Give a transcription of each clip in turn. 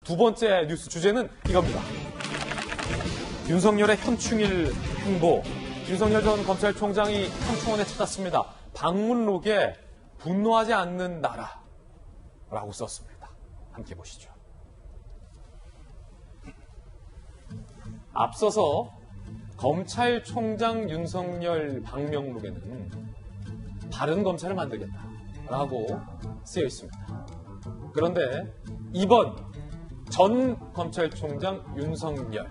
두 번째 뉴스 주제는 이겁니다. 윤석열의 현충일 행보. 윤석열 전 검찰총장이 현충원에 찾았습니다. 방문록에 분노하지 않는 나라라고 썼습니다. 함께 보시죠. 앞서서 검찰총장 윤석열 방명록에는 바른 검찰을 만들겠다라고 쓰여 있습니다. 그런데 이번 전 검찰총장 윤석열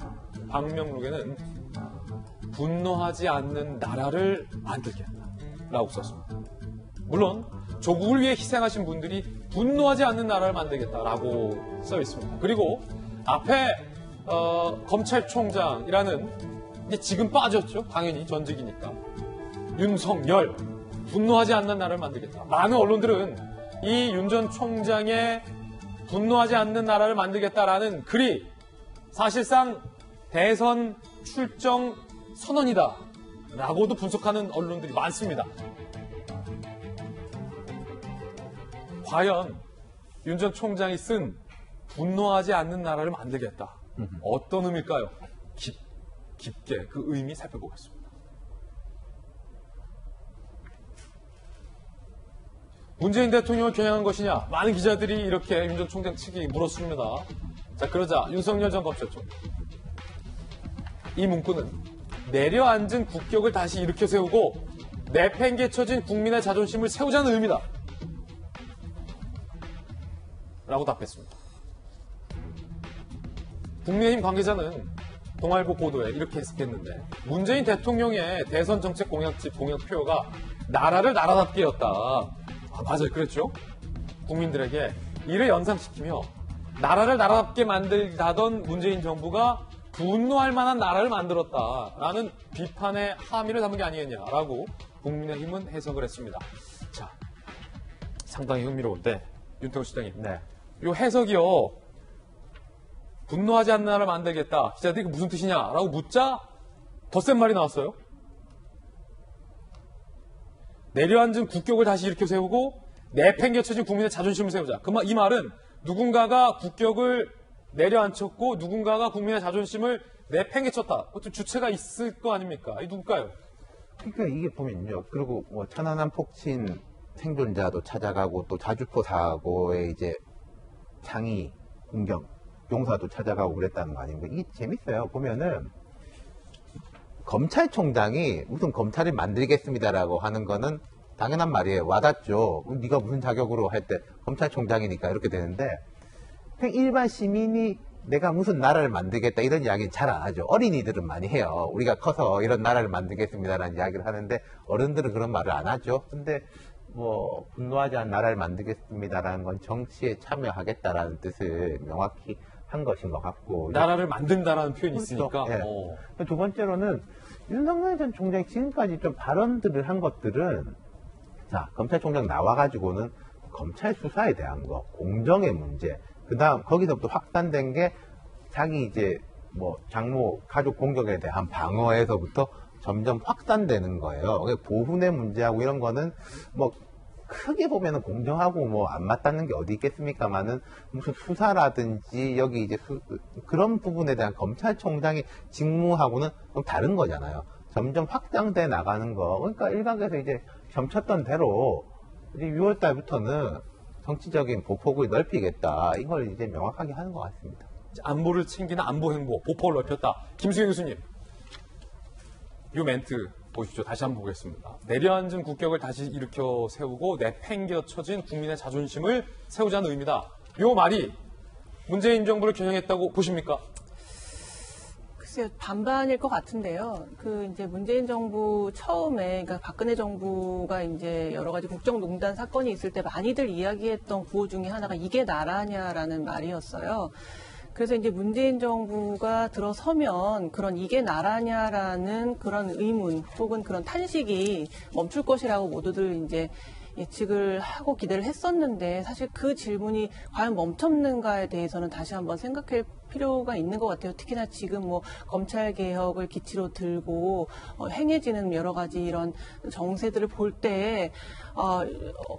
방명록에는 분노하지 않는 나라를 만들겠다라고 썼습니다. 물론 조국을 위해 희생하신 분들이 분노하지 않는 나라를 만들겠다라고 써 있습니다. 그리고 앞에 검찰총장이라는 이제 지금 빠졌죠. 당연히 전직이니까. 윤석열 분노하지 않는 나라를 만들겠다. 많은 언론들은 이 윤 전 총장의 분노하지 않는 나라를 만들겠다라는 글이 사실상 대선 출정 선언이다 라고도 분석하는 언론들이 많습니다. 과연 윤 전 총장이 쓴 분노하지 않는 나라를 만들겠다. 어떤 의미일까요? 깊게 그 의미 살펴보겠습니다. 문재인 대통령을 겨냥한 것이냐? 많은 기자들이 이렇게 윤 전 총장 측이 물었습니다. 자, 그러자 윤석열 전 검찰총장. 이 문구는 내려앉은 국격을 다시 일으켜 세우고 내팽개쳐진 국민의 자존심을 세우자는 의미다. 라고 답했습니다. 국민의힘 관계자는 동아일보 보도에 이렇게 해석했는데 문재인 대통령의 대선 정책 공약표가 나라를 나라답게였다. 맞아요. 그랬죠. 국민들에게 이를 연상시키며 나라를 나라답게 만들다던 문재인 정부가 분노할 만한 나라를 만들었다라는 비판의 함의를 담은 게 아니겠냐라고 국민의힘은 해석을 했습니다. 자, 상당히 흥미로운데 윤태호 시장님, 네, 이 해석이요. 분노하지 않는 나라를 만들겠다. 기자들이 그 무슨 뜻이냐라고 묻자 더 센 말이 나왔어요. 내려앉은 국격을 다시 일으켜 세우고 내팽개쳐진 국민의 자존심을 세우자. 이 말은 누군가가 국격을 내려앉혔고 누군가가 국민의 자존심을 내팽개쳤다. 어떤 주체가 있을 거 아닙니까? 이 누굴까요? 그러니까 이게 보면요. 그리고 뭐 천안함 폭침 생존자도 찾아가고 또 자주포 사고에 이제 장이 공경 용사도 찾아가고 그랬다는 거 아닙니까? 이게 재밌어요. 보면은 검찰총장이 무슨 검찰을 만들겠습니다라고 하는 거는 당연한 말이에요. 와닿죠. 네가 무슨 자격으로 할 때 검찰총장이니까 이렇게 되는데 일반 시민이 내가 무슨 나라를 만들겠다 이런 이야기는 잘 안 하죠. 어린이들은 많이 해요. 우리가 커서 이런 나라를 만들겠습니다라는 이야기를 하는데 어른들은 그런 말을 안 하죠. 근데 뭐 분노하지 않은 나라를 만들겠습니다라는 건 정치에 참여하겠다라는 뜻을 명확히 한 것인 것 같고 나라를 만든다라는 표현이 그렇죠. 있으니까. 네. 두 번째로는 윤석열 전 총장이 지금까지 좀 발언들을 한 것들은 자 검찰총장 나와가지고는 검찰 수사에 대한 거 공정의 문제 그다음 거기서부터 확산된 게 자기 이제 뭐 장모 가족 공격에 대한 방어에서부터 점점 확산되는 거예요. 보훈의 문제하고 이런 거는 뭐 크게 보면은 공정하고 뭐 안 맞닿는 게 어디 있겠습니까만은 무슨 수사라든지 여기 이제 그런 부분에 대한 검찰총장의 직무하고는 좀 다른 거잖아요. 점점 확장돼 나가는 거. 그러니까 일각에서 이제 점쳤던 대로 이제 6월 달부터는 정치적인 보폭을 넓히겠다. 이걸 이제 명확하게 하는 것 같습니다. 안보를 챙기는 안보 행보, 보폭을 넓혔다. 김수영 교수님, 이 멘트 보십시오. 다시 한번 보겠습니다. 내려앉은 국격을 다시 일으켜 세우고 내팽개쳐진 국민의 자존심을 세우자는 의미다. 이 말이 문재인 정부를 겨냥했다고 보십니까? 글쎄요, 반반일 것 같은데요. 이제 문재인 정부 처음에, 그러니까 박근혜 정부가 이제 여러 가지 국정농단 사건이 있을 때 많이들 이야기했던 구호 중에 하나가 이게 나라냐라는 말이었어요. 그래서 이제 문재인 정부가 들어서면 그런 이게 나라냐라는 그런 의문 혹은 그런 탄식이 멈출 것이라고 모두들 이제 예측을 하고 기대를 했었는데 사실 그 질문이 과연 멈췄는가에 대해서는 다시 한번 생각할 필요가 있는 것 같아요. 특히나 지금 뭐 검찰 개혁을 기치로 들고 행해지는 여러 가지 이런 정세들을 볼 때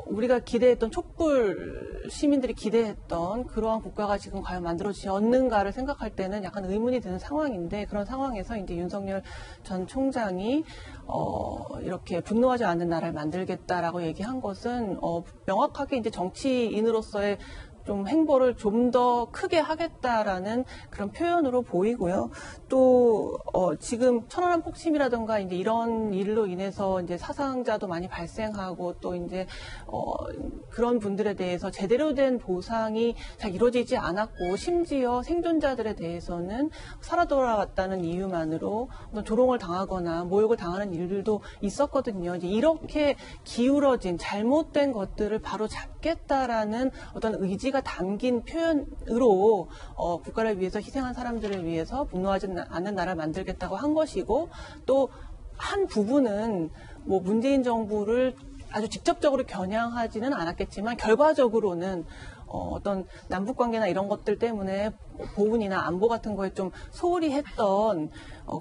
우리가 기대했던 촛불 시민들이 기대했던 그러한 국가가 지금 과연 만들어지었는가를 생각할 때는 약간 의문이 드는 상황인데 그런 상황에서 이제 윤석열 전 총장이 이렇게 분노하지 않는 나라를 만들겠다라고 얘기한 것은 명확하게 이제 정치인으로서의 좀 행보를 좀 더 크게 하겠다라는 그런 표현으로 보이고요. 또 지금 천안함 폭침이라든가 이제 이런 일로 인해서 이제 사상자도 많이 발생하고 또 이제 그런 분들에 대해서 제대로 된 보상이 잘 이루어지지 않았고 심지어 생존자들에 대해서는 살아 돌아왔다는 이유만으로 어떤 조롱을 당하거나 모욕을 당하는 일들도 있었거든요. 이제 이렇게 기울어진 잘못된 것들을 바로 잡겠다라는 어떤 의지가 담긴 표현으로 국가를 위해서 희생한 사람들을 위해서 분노하지 않는 나라를 만들겠다고 한 것이고 또 한 부분은 뭐 문재인 정부를 아주 직접적으로 겨냥하지는 않았겠지만 결과적으로는 어떤 남북관계나 이런 것들 때문에 보훈이나 안보 같은 거에 좀 소홀히 했던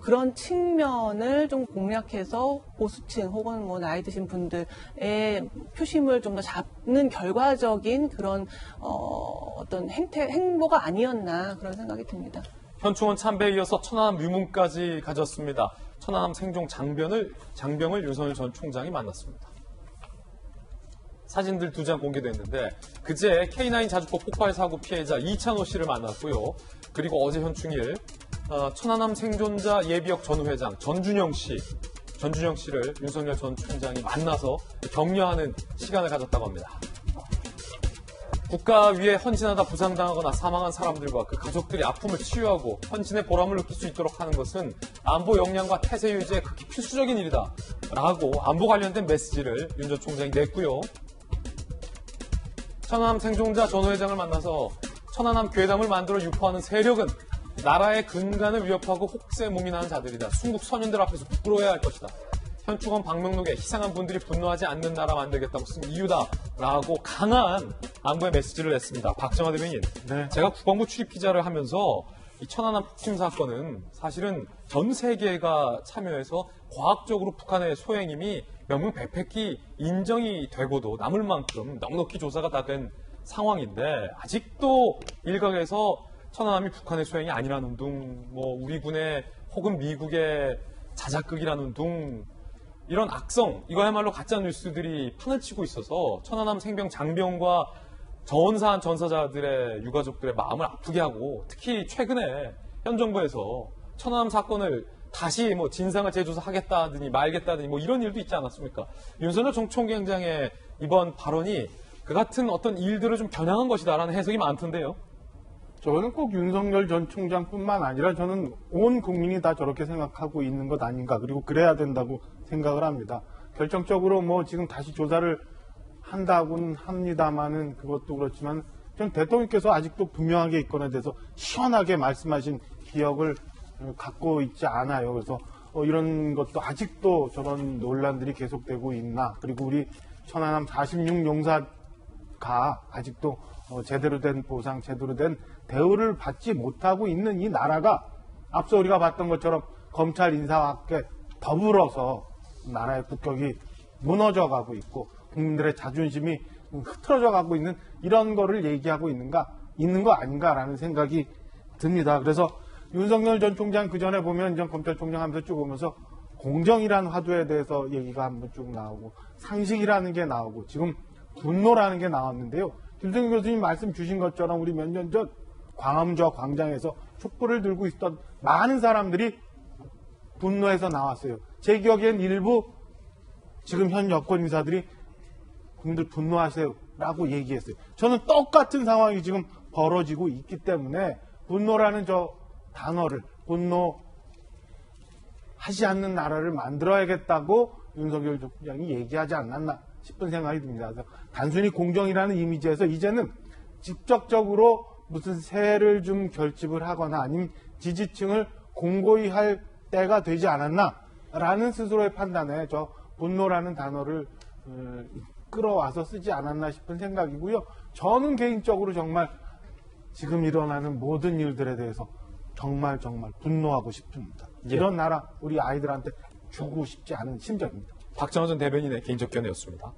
그런 측면을 좀 공략해서 보수층 혹은 뭐 나이 드신 분들의 표심을 좀 더 잡는 결과적인 그런 어떤 행보가 아니었나 그런 생각이 듭니다. 현충원 참배에 이어서 천안함 유문까지 가졌습니다. 천안함 생존 장병을 윤석열 전 총장이 만났습니다. 사진들 2장 공개됐는데 그제 K9 자주포 폭발 사고 피해자 이찬호 씨를 만났고요. 그리고 어제 현충일 천안함 생존자 예비역 전 회장 전준영 씨를 윤석열 전 총장이 만나서 격려하는 시간을 가졌다고 합니다. 국가 위에 헌신하다 부상당하거나 사망한 사람들과 그 가족들이 아픔을 치유하고 헌신의 보람을 느낄 수 있도록 하는 것은 안보 역량과 태세 유지에 극히 필수적인 일이다 라고 안보 관련된 메시지를 윤 전 총장이 냈고요. 천안함 생존자 전 회장을 만나서 천안함 괴담을 만들어 유포하는 세력은 나라의 근간을 위협하고 혹세무민하는 자들이다. 순국 선현들 앞에서 부끄러워야 할 것이다. 현충원 방명록에 희생한 분들이 분노하지 않는 나라 만들겠다고 쓴 이유다라고 강한 안보의 메시지를 냈습니다. 박정화 대변인, 네. 제가 국방부 출입 기자를 하면서 이 천안함 폭침 사건은 사실은 전 세계가 참여해서 과학적으로 북한의 소행임이 명명백백히 인정이 되고도 남을 만큼 넉넉히 조사가 다 된 상황인데 아직도 일각에서 천안함이 북한의 소행이 아니라는 둥, 뭐 우리 군의 혹은 미국의 자작극이라는 둥 이런 악성, 이거야말로 가짜 뉴스들이 판을 치고 있어서 천안함 생병 장병과 전사한 전사자들의 유가족들의 마음을 아프게 하고 특히 최근에 현 정부에서 천안함 사건을 다시 뭐 진상을 재조사하겠다더니 말겠다더니 뭐 이런 일도 있지 않았습니까? 윤석열 전 총장의 이번 발언이 그 같은 어떤 일들을 좀 겨냥한 것이다라는 해석이 많던데요. 저는 꼭 윤석열 전 총장뿐만 아니라 저는 온 국민이 다 저렇게 생각하고 있는 것 아닌가, 그리고 그래야 된다고 생각을 합니다. 결정적으로 뭐 지금 다시 조사를 한다고는 합니다만은 그것도 그렇지만 전 대통령께서 아직도 분명하게 이건에 대해서 시원하게 말씀하신 기억을 갖고 있지 않아요. 그래서 이런 것도 아직도 저런 논란들이 계속되고 있나, 그리고 우리 천안함 46용사가 아직도 제대로 된 보상, 제대로 된 대우를 받지 못하고 있는 이 나라가 앞서 우리가 봤던 것처럼 검찰 인사와 함께 더불어서 나라의 국격이 무너져가고 있고 국민들의 자존심이 흐트러져 가고 있는 이런 거를 얘기하고 있는 거 아닌가라는 생각이 듭니다. 그래서 윤석열 전 총장 그 전에 보면 전 검찰총장 하면서 쭉 오면서 공정이라는 화두에 대해서 얘기가 한번 쭉 나오고 상식이라는 게 나오고 지금 분노라는 게 나왔는데요. 김성규 교수님 말씀 주신 것처럼 우리 몇 년 전 광화문저 광장에서 촛불을 들고 있던 많은 사람들이 분노해서 나왔어요. 제 기억엔 일부 지금 현 여권 인사들이 국민들 분노하세요 라고 얘기했어요. 저는 똑같은 상황이 지금 벌어지고 있기 때문에 분노라는 저 단어를, 분노하지 않는 나라를 만들어야겠다고 윤석열 총장이 얘기하지 않았나 싶은 생각이 듭니다. 그래서 단순히 공정이라는 이미지에서 이제는 직접적으로 무슨 세를 좀 결집을 하거나 아니면 지지층을 공고히 할 때가 되지 않았나라는 스스로의 판단에 저 분노라는 단어를 끌어와서 쓰지 않았나 싶은 생각이고요. 저는 개인적으로 정말 지금 일어나는 모든 일들에 대해서 정말 분노하고 싶습니다. 예. 이런 나라 우리 아이들한테 주고 싶지 않은 심정입니다. 박정호 전 대변인의 개인적 견해였습니다.